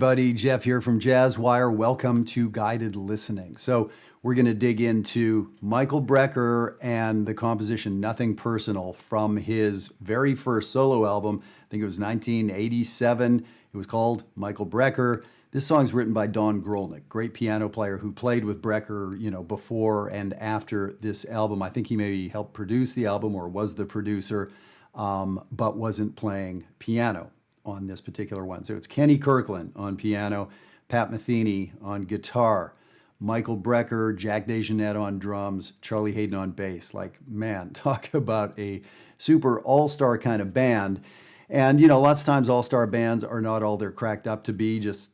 everybody. Jeff here from Jazzwire. Welcome to Guided Listening. So we're going to dig into Michael Brecker and the composition Nothing Personal from his very first solo album. I think it was 1987. It was called Michael Brecker. This song's written by Don Grolnick, great piano player who played with Brecker, before and after this album. I think he maybe helped produce the album or was the producer, but wasn't playing piano on this particular one. So it's Kenny Kirkland on piano, Pat Metheny on guitar, Michael Brecker, Jack DeJohnette on drums, Charlie Hayden on bass. Like, man, talk about a super all-star kind of band. And, lots of times all-star bands are not all they're cracked up to be. Just,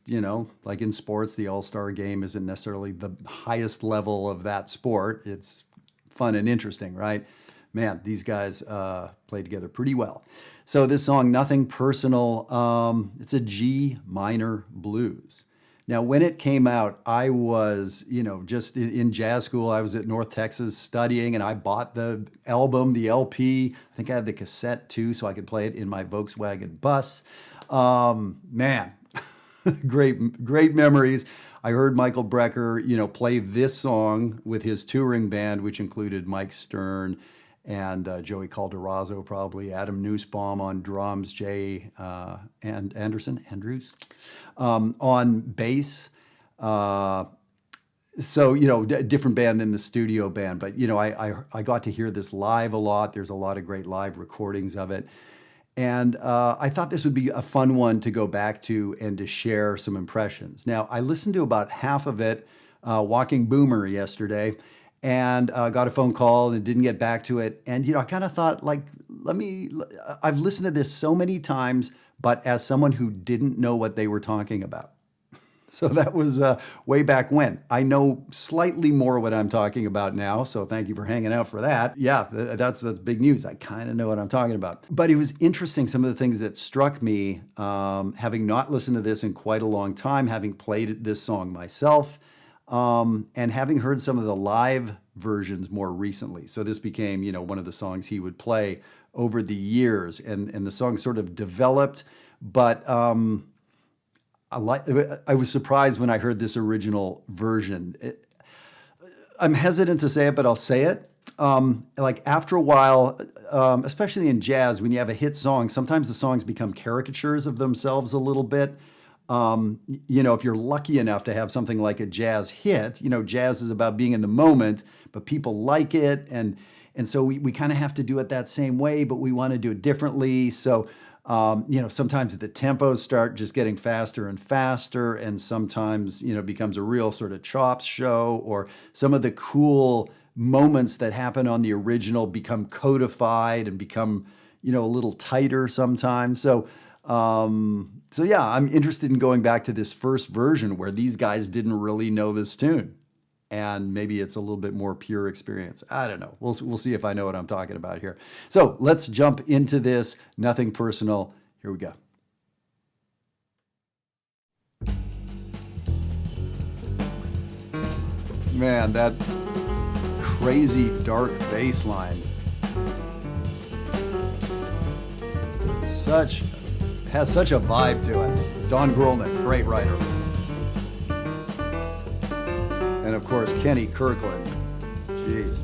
like in sports, the all-star game isn't necessarily the highest level of that sport. It's fun and interesting, right? Man, these guys played together pretty well. So this song, Nothing Personal, it's a G minor blues. Now, when it came out, I was, just in jazz school. I was at North Texas studying, and I bought the album, the LP. I think I had the cassette too, so I could play it in my Volkswagen bus. Man, great memories. I heard Michael Brecker, play this song with his touring band, which included Mike Stern and Joey Calderazzo, probably Adam Nussbaum on drums, Jay and Andrews on bass. So, different band than the studio band, but, I got to hear this live a lot. There's a lot of great live recordings of it. And I thought this would be a fun one to go back to and to share some impressions. Now, I listened to about half of it walking Boomer yesterday, and got a phone call and didn't get back to it. And, I kind of thought, like, I've listened to this so many times, but as someone who didn't know what they were talking about. So that was way back when. I know slightly more what I'm talking about now, so thank you for hanging out for that. Yeah, that's big news. I kind of know what I'm talking about. But it was interesting, some of the things that struck me, having not listened to this in quite a long time, having played this song myself, and having heard some of the live versions more recently. So this became, one of the songs he would play over the years, and the song sort of developed, but I was surprised when I heard this original version. I'm hesitant to say it, but I'll say it. Like after a while, especially in jazz, when you have a hit song, sometimes the songs become caricatures of themselves a little bit. If you're lucky enough to have something like a jazz hit, jazz is about being in the moment, but people like it. And so we kind of have to do it that same way, but we want to do it differently. So, sometimes the tempos start just getting faster and faster, and sometimes, becomes a real sort of chops show, or some of the cool moments that happen on the original become codified and become, a little tighter sometimes. So yeah, I'm interested in going back to this first version where these guys didn't really know this tune. And maybe it's a little bit more pure experience. I don't know. We'll see if I know what I'm talking about here. So let's jump into this. Nothing Personal. Here we go. Man, that crazy dark bass line. Has such a vibe to it. Don Grolnick, great writer. And of course, Kenny Kirkland. Jeez.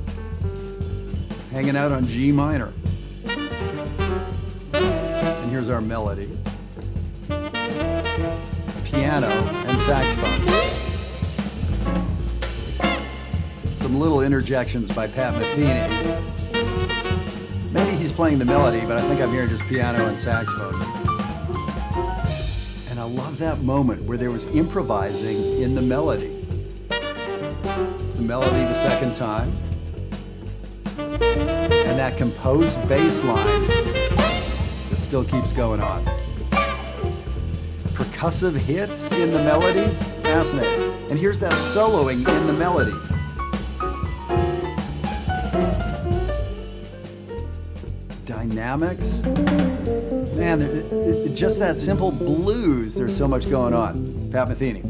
Hanging out on G minor. And here's our melody. Piano and saxophone. Some little interjections by Pat Metheny. Maybe he's playing the melody, but I think I'm hearing just piano and saxophone. And I love that moment where there was improvising in the melody. The melody the second time, and that composed bass line that still keeps going on. Percussive hits in the melody, fascinating. And here's that soloing in the melody. Dynamics. Man, just that simple blues, there's so much going on. Pat Metheny.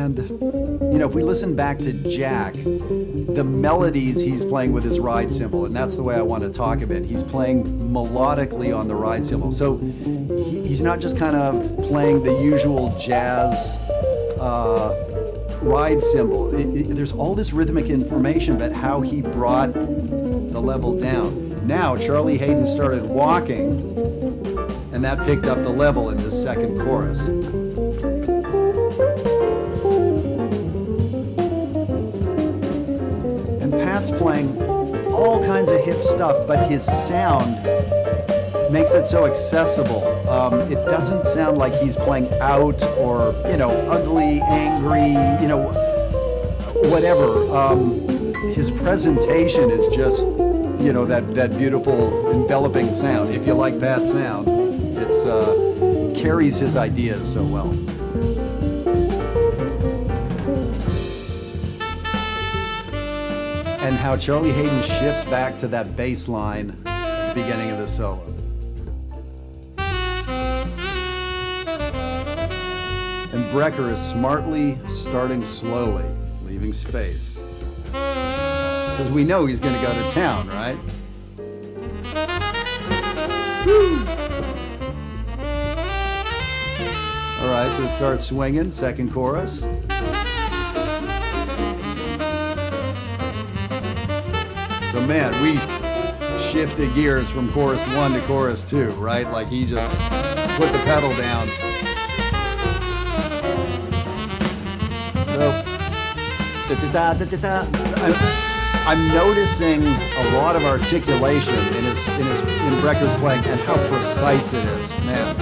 And, if we listen back to Jack, the melodies he's playing with his ride cymbal, and that's the way I want to talk of it. He's playing melodically on the ride cymbal. So he's not just kind of playing the usual jazz ride cymbal. There's all this rhythmic information about how he brought the level down. Now, Charlie Haden started walking, and that picked up the level in this second chorus. And Pat's playing all kinds of hip stuff, but his sound makes it so accessible. It doesn't sound like he's playing out or, ugly, angry, whatever. His presentation is just, that beautiful enveloping sound. If you like Pat's sound, it's carries his ideas so well. And how Charlie Haden shifts back to that bass line at the beginning of the solo. And Brecker is smartly starting slowly, leaving space. Because we know he's going to go to town, right? Woo! All right, so it starts swinging, second chorus. So man, we shifted gears from chorus 1 to chorus 2, right? Like he just put the pedal down. So, I'm noticing a lot of articulation in Brecker's playing and how precise it is, man.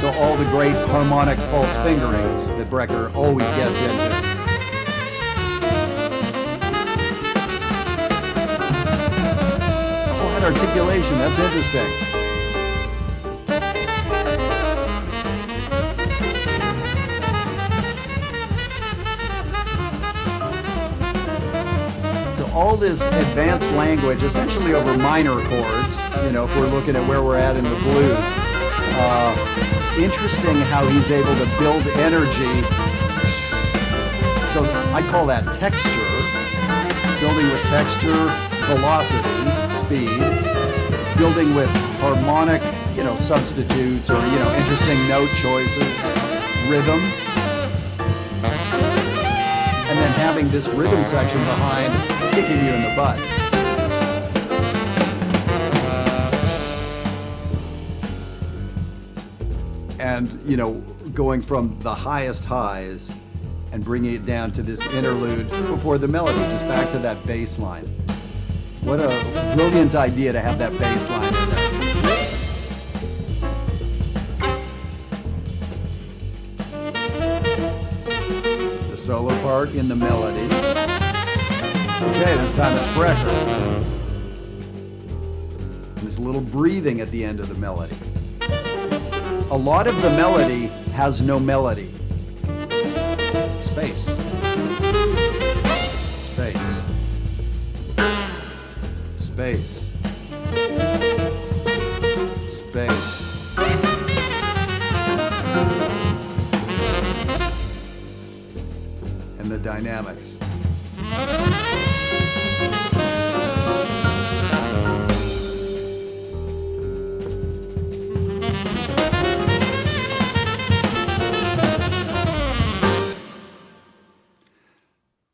So all the great harmonic false fingerings that Brecker always gets into. All that articulation, that's interesting. All this advanced language, essentially over minor chords, if we're looking at where we're at in the blues. Interesting how he's able to build energy. So I call that texture, building with texture, velocity, speed, building with harmonic, substitutes or, interesting note choices, rhythm. And then having this rhythm section behind kicking you in the butt. And, going from the highest highs and bringing it down to this interlude before the melody, just back to that bass line. What a brilliant idea to have that bass line in there. Solo part in the melody. Okay, this time it's Brecker. And this little breathing at the end of the melody. A lot of the melody has no melody. Space. Space. Space. Space. And the dynamics.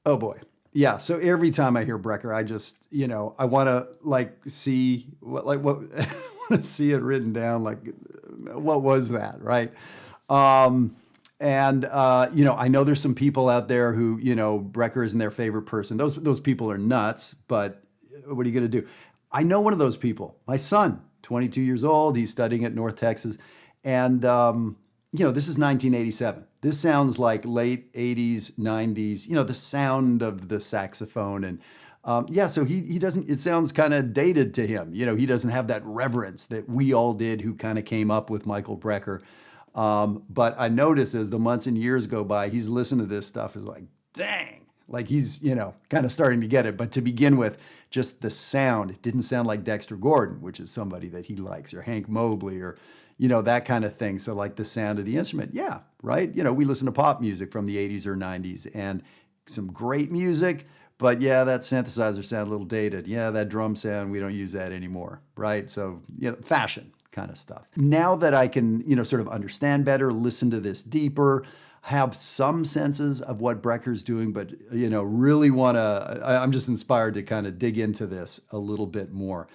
Oh boy. Yeah. So every time I hear Brecker, I just, I want to see what I want to see it written down. Like, what was that? Right. I know there's some people out there who, Brecker isn't their favorite person. Those people are nuts, but what are you going to do? I know one of those people, my son, 22 years old. He's studying at North Texas. And, this is 1987. This sounds like late 80s, 90s, the sound of the saxophone. And so he doesn't, it sounds kind of dated to him. He doesn't have that reverence that we all did who kind of came up with Michael Brecker. But I notice as the months and years go by, he's listening to this stuff is like, dang, like he's, kind of starting to get it. But to begin with, just the sound. It didn't sound like Dexter Gordon, which is somebody that he likes, or Hank Mobley, or, that kind of thing. So like the sound of the instrument. Yeah, right? We listen to pop music from the 80s or 90s and some great music, but yeah, that synthesizer sound a little dated. Yeah, that drum sound, we don't use that anymore, right? So, fashion kind of stuff. Now that I can, sort of understand better, listen to this deeper, have some senses of what Brecker's doing, but, really want to, I'm just inspired to kind of dig into this a little bit more.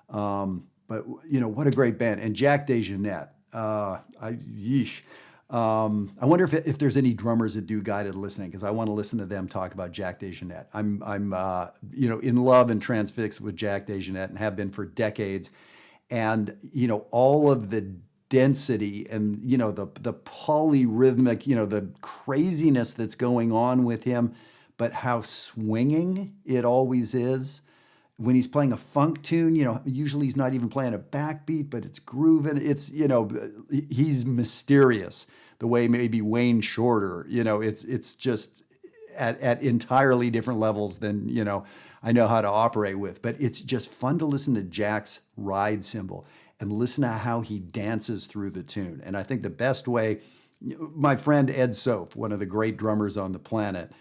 But, what a great band. And Jack DeJohnette, I wonder if there's any drummers that do guided listening, because I want to listen to them talk about Jack DeJohnette. I'm in love and transfixed with Jack DeJohnette and have been for decades. And, all of the density and, the polyrhythmic, the craziness that's going on with him, but how swinging it always is. When he's playing a funk tune, usually he's not even playing a backbeat, but it's grooving. It's, he's mysterious the way maybe Wayne Shorter, it's just at entirely different levels than, I know how to operate with. But it's just fun to listen to Jack's ride cymbal and listen to how he dances through the tune. And I think the best way, my friend Ed Soap, one of the great drummers on the planet,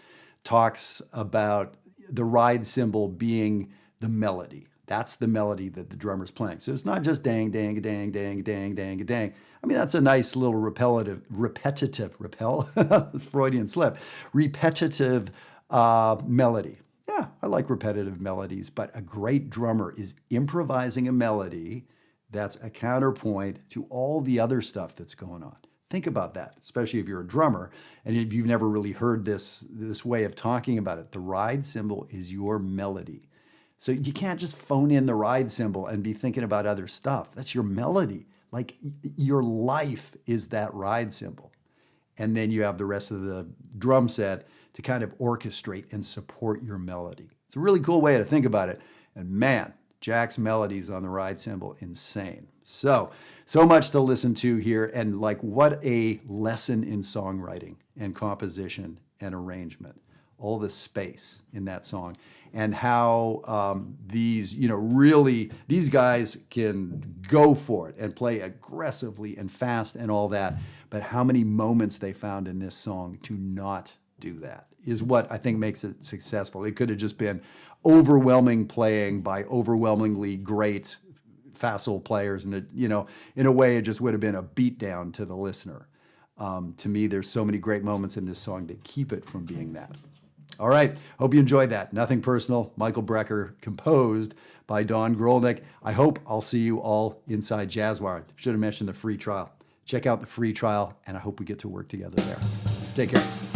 talks about the ride cymbal being the melody. That's the melody that the drummer's playing. So it's not just dang, dang, dang, dang, dang, dang, dang. I mean, that's a nice little repetitive, Freudian slip, repetitive melody. Yeah, I like repetitive melodies, but a great drummer is improvising a melody that's a counterpoint to all the other stuff that's going on. Think about that, especially if you're a drummer and if you've never really heard this way of talking about it. The ride cymbal is your melody. So you can't just phone in the ride cymbal and be thinking about other stuff. That's your melody. Like your life is that ride cymbal. And then you have the rest of the drum set to kind of orchestrate and support your melody. It's a really cool way to think about it. And man, Jack's melodies on the ride cymbal, insane. So much to listen to here. And like, what a lesson in songwriting and composition and arrangement. All the space in that song, and how these guys can go for it and play aggressively and fast and all that. But how many moments they found in this song to not do that is what I think makes it successful. It could have just been overwhelming playing by overwhelmingly great facile players, and in a way, it just would have been a beatdown to the listener. To me, there's so many great moments in this song that keep it from being that. All right, hope you enjoyed that. Nothing Personal, Michael Brecker, composed by Don Grolnick. I hope I'll see you all inside Jazzwire. Should have mentioned the free trial. Check out the free trial, and I hope we get to work together there. Take care.